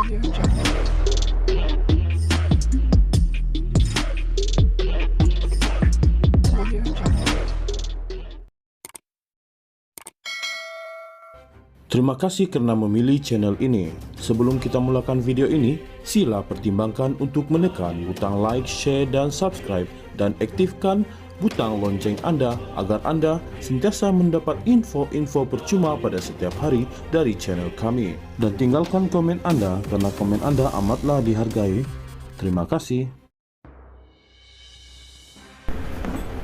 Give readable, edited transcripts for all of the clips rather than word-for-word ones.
Terima kasih kerana memilih channel ini. Sebelum kita mulakan video ini, sila pertimbangkan untuk menekan butang like, share dan subscribe dan aktifkan butang lonceng anda agar anda sentiasa mendapat info-info percuma pada setiap hari dari channel kami. Dan tinggalkan komen anda kerana komen anda amatlah dihargai. Terima kasih.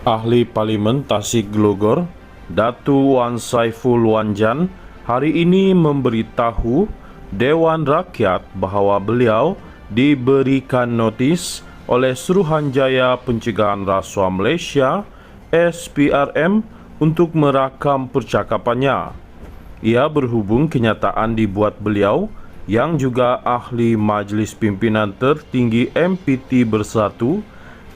Ahli Parlimen Tasik Glogor, Datu Wan Saiful Wanjan, hari ini memberitahu Dewan Rakyat bahawa beliau diberikan notis oleh Suruhanjaya Pencegahan Rasuah Malaysia SPRM untuk merakam percakapannya. Ia berhubung kenyataan dibuat beliau yang juga ahli Majlis Pimpinan Tertinggi MPT Bersatu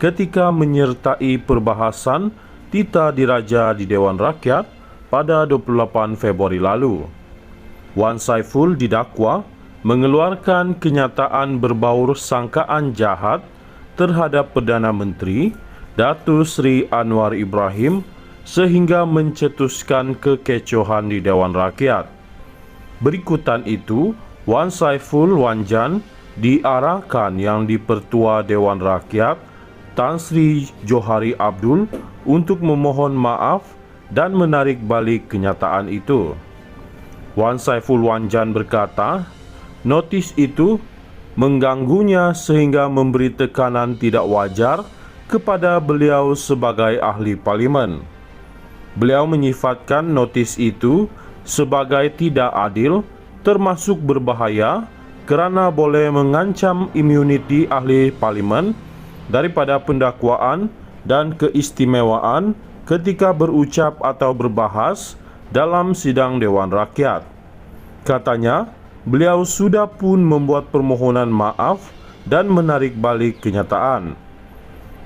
ketika menyertai perbahasan Tita Diraja di Dewan Rakyat pada 28 Februari lalu. Wan Saiful didakwa mengeluarkan kenyataan berbaur sangkaan jahat terhadap Perdana Menteri Datuk Seri Anwar Ibrahim sehingga mencetuskan kekecohan di Dewan Rakyat. Berikutan itu, Wan Saiful Wanjan diarahkan Yang di-Pertua Dewan Rakyat Tan Sri Johari Abdul untuk memohon maaf dan menarik balik kenyataan itu. Wan Saiful Wanjan berkata, notis itu mengganggunya sehingga memberi tekanan tidak wajar kepada beliau sebagai ahli parlimen. Beliau menyifatkan notis itu sebagai tidak adil termasuk berbahaya kerana boleh mengancam imuniti ahli parlimen daripada pendakwaan dan keistimewaan ketika berucap atau berbahas dalam sidang Dewan Rakyat. Katanya, beliau sudah pun membuat permohonan maaf dan menarik balik kenyataan.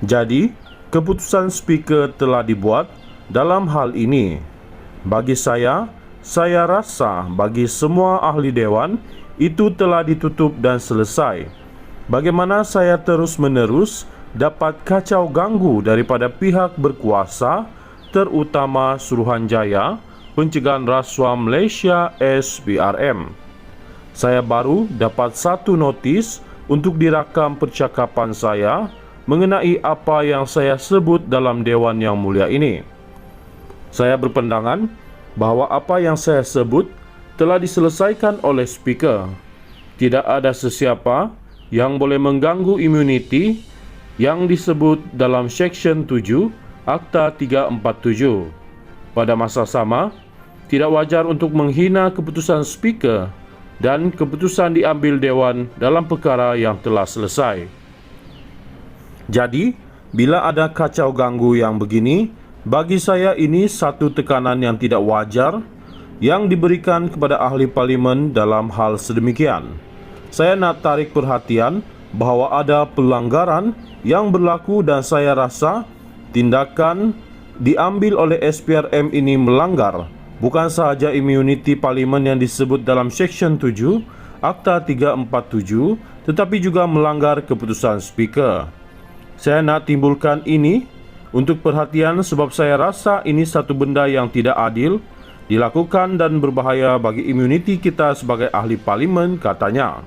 Jadi, keputusan speaker telah dibuat dalam hal ini. Bagi saya rasa bagi semua ahli dewan itu telah ditutup dan selesai. Bagaimana saya terus-menerus dapat kacau ganggu daripada pihak berkuasa, terutama Suruhanjaya Pencegahan Rasuah Malaysia SPRM. Saya baru dapat satu notis untuk dirakam percakapan saya mengenai apa yang saya sebut dalam Dewan Yang Mulia ini. Saya berpandangan bahawa apa yang saya sebut telah diselesaikan oleh speaker. Tidak ada sesiapa yang boleh mengganggu imuniti yang disebut dalam Seksyen 7 Akta 347. Pada masa sama, tidak wajar untuk menghina keputusan speaker dan keputusan diambil Dewan dalam perkara yang telah selesai. Jadi, bila ada kacau ganggu yang begini, bagi saya ini satu tekanan yang tidak wajar yang diberikan kepada ahli parlimen dalam hal sedemikian. Saya nak tarik perhatian bahawa ada pelanggaran yang berlaku dan saya rasa tindakan diambil oleh SPRM ini melanggar bukan sahaja imuniti parlimen yang disebut dalam Seksyen 7 Akta 347 tetapi juga melanggar keputusan speaker. Saya nak timbulkan ini untuk perhatian sebab saya rasa ini satu benda yang tidak adil dilakukan dan berbahaya bagi imuniti kita sebagai ahli parlimen, katanya.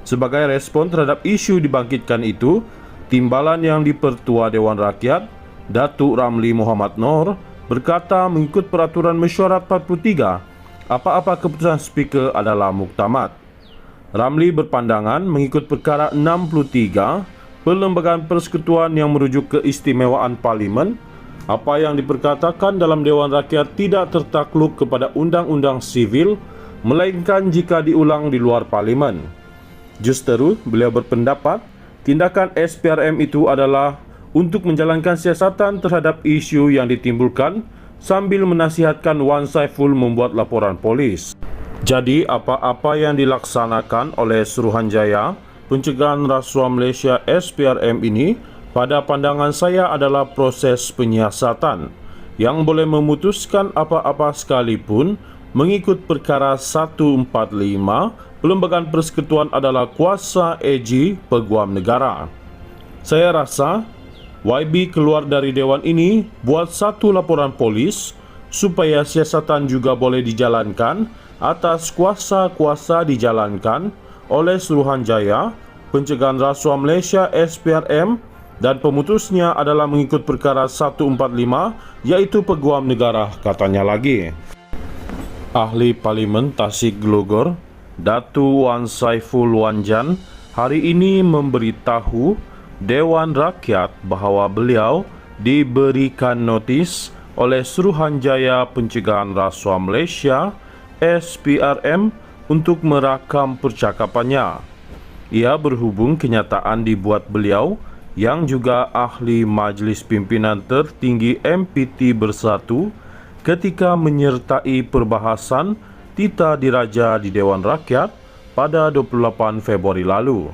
Sebagai respon terhadap isu dibangkitkan itu, Timbalan Yang di-Pertua Dewan Rakyat Datuk Ramli Muhammad Noor berkata mengikut Peraturan Mesyuarat 43, apa-apa keputusan speaker adalah muktamad. Ramli berpandangan mengikut Perkara 63 Perlembagaan Persekutuan yang merujuk keistimewaan parlimen, apa yang diperkatakan dalam Dewan Rakyat tidak tertakluk kepada undang-undang sivil melainkan jika diulang di luar parlimen. Justeru, beliau berpendapat tindakan SPRM itu adalah untuk menjalankan siasatan terhadap isu yang ditimbulkan sambil menasihatkan Wan Saiful membuat laporan polis. Jadi, apa-apa yang dilaksanakan oleh Suruhanjaya Pencegahan Rasuah Malaysia SPRM ini pada pandangan saya adalah proses penyiasatan yang boleh memutuskan apa-apa sekalipun mengikut Perkara 145 Perlembagaan Persekutuan adalah kuasa AG Peguam Negara. Saya rasa YB keluar dari Dewan ini buat satu laporan polis supaya siasatan juga boleh dijalankan atas kuasa-kuasa dijalankan oleh Suruhanjaya Pencegahan Rasuah Malaysia SPRM dan pemutusnya adalah mengikut perkara 145 iaitu Peguam Negara, katanya lagi. Ahli Parlimen Tasik Glogor Datu Wan Saiful Wanjan hari ini memberitahu Dewan Rakyat bahawa beliau diberikan notis oleh Suruhanjaya Pencegahan Rasuah Malaysia SPRM untuk merakam percakapannya. Ia berhubung kenyataan dibuat beliau yang juga ahli Majlis Pimpinan Tertinggi MPT Bersatu ketika menyertai perbahasan Tita Diraja di Dewan Rakyat pada 28 Februari lalu.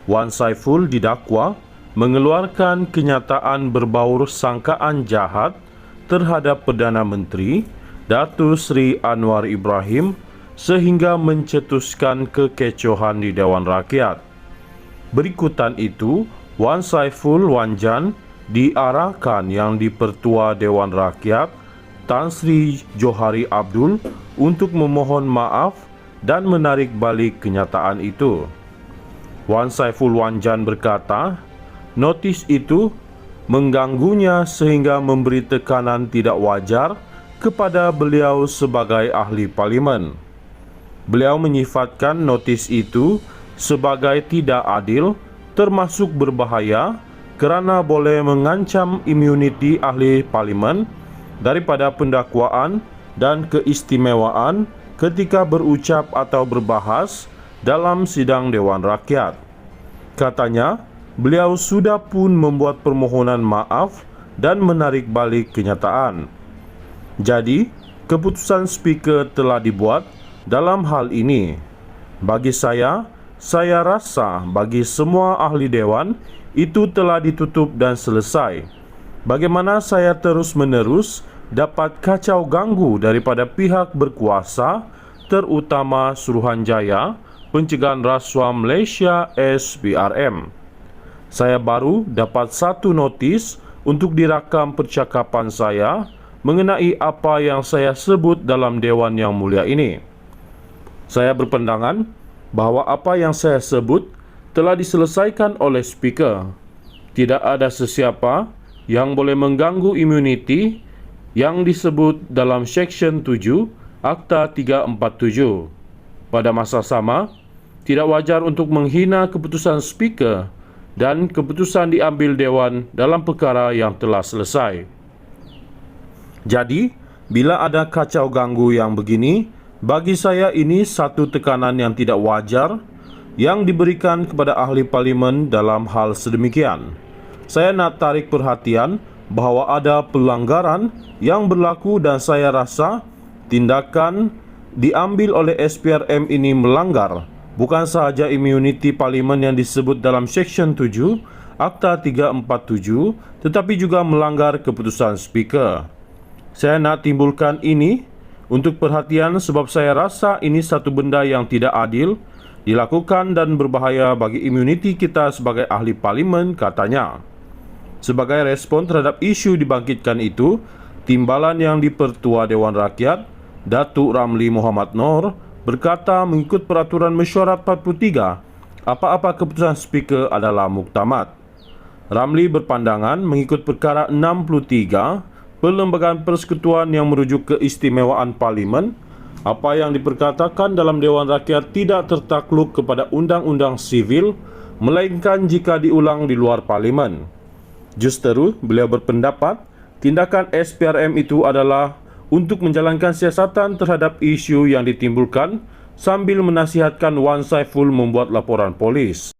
Wan Saiful didakwa mengeluarkan kenyataan berbaur sangkaan jahat terhadap Perdana Menteri Datuk Seri Anwar Ibrahim sehingga mencetuskan kekecohan di Dewan Rakyat. Berikutan itu, Wan Saiful Wanjan diarahkan Yang di-Pertua Dewan Rakyat Tan Sri Johari Abdul untuk memohon maaf dan menarik balik kenyataan itu. Wan Saiful Wanjan berkata, notis itu mengganggunya sehingga memberi tekanan tidak wajar kepada beliau sebagai ahli parlimen. Beliau menyifatkan notis itu sebagai tidak adil termasuk berbahaya kerana boleh mengancam imuniti ahli parlimen daripada pendakwaan dan keistimewaan ketika berucap atau berbahas dalam sidang Dewan Rakyat. Katanya, beliau sudah pun membuat permohonan maaf dan menarik balik kenyataan. Jadi, keputusan speaker telah dibuat dalam hal ini. Bagi saya rasa bagi semua ahli Dewan itu telah ditutup dan selesai. Bagaimana saya terus-menerus dapat kacau ganggu daripada pihak berkuasa, terutama Suruhanjaya Pencegahan Rasuah Malaysia SPRM. Saya baru dapat satu notis untuk dirakam percakapan saya mengenai apa yang saya sebut dalam Dewan Yang Mulia ini. Saya berpandangan bahawa apa yang saya sebut telah diselesaikan oleh speaker. Tidak ada sesiapa yang boleh mengganggu imuniti yang disebut dalam Seksyen 7 Akta 347. Pada masa sama, tidak wajar untuk menghina keputusan speaker dan keputusan diambil Dewan dalam perkara yang telah selesai. Jadi, bila ada kacau ganggu yang begini, bagi saya ini satu tekanan yang tidak wajar yang diberikan kepada ahli parlimen dalam hal sedemikian. Saya nak tarik perhatian bahawa ada pelanggaran yang berlaku dan saya rasa tindakan diambil oleh SPRM ini melanggar bukan sahaja imuniti parlimen yang disebut dalam Seksyen 7 Akta 347 tetapi juga melanggar keputusan speaker. Saya nak timbulkan ini untuk perhatian sebab saya rasa ini satu benda yang tidak adil dilakukan dan berbahaya bagi imuniti kita sebagai ahli parlimen, katanya. Sebagai respon terhadap isu dibangkitkan itu, Timbalan Yang di-Pertua Dewan Rakyat Datuk Ramli Muhammad Noor berkata mengikut Peraturan Mesyuarat 43, apa-apa keputusan speaker adalah muktamad. Ramli berpandangan mengikut perkara 63 Perlembagaan Persekutuan yang merujuk keistimewaan parlimen, apa yang diperkatakan dalam Dewan Rakyat tidak tertakluk kepada undang-undang sivil melainkan jika diulang di luar parlimen. Justeru, beliau berpendapat tindakan SPRM itu adalah untuk menjalankan siasatan terhadap isu yang ditimbulkan sambil menasihatkan Wan Saiful membuat laporan polis.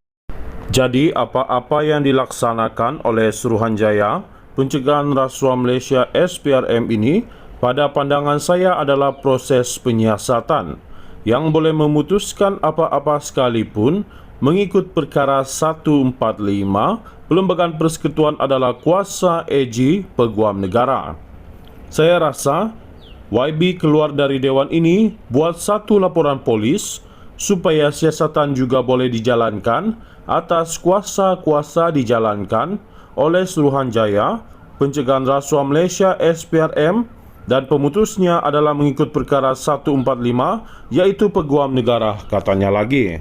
Jadi, apa-apa yang dilaksanakan oleh Suruhanjaya Pencegahan Rasuah Malaysia SPRM ini pada pandangan saya adalah proses penyiasatan yang boleh memutuskan apa-apa sekalipun mengikut perkara 145 Perlembagaan Persekutuan adalah kuasa AG Peguam Negara. Saya rasa YB keluar dari Dewan ini buat satu laporan polis supaya siasatan juga boleh dijalankan atas kuasa-kuasa dijalankan oleh Suruhanjaya Pencegahan Rasuah Malaysia SPRM, dan pemutusnya adalah mengikut perkara 145, yaitu peguam negara, katanya lagi.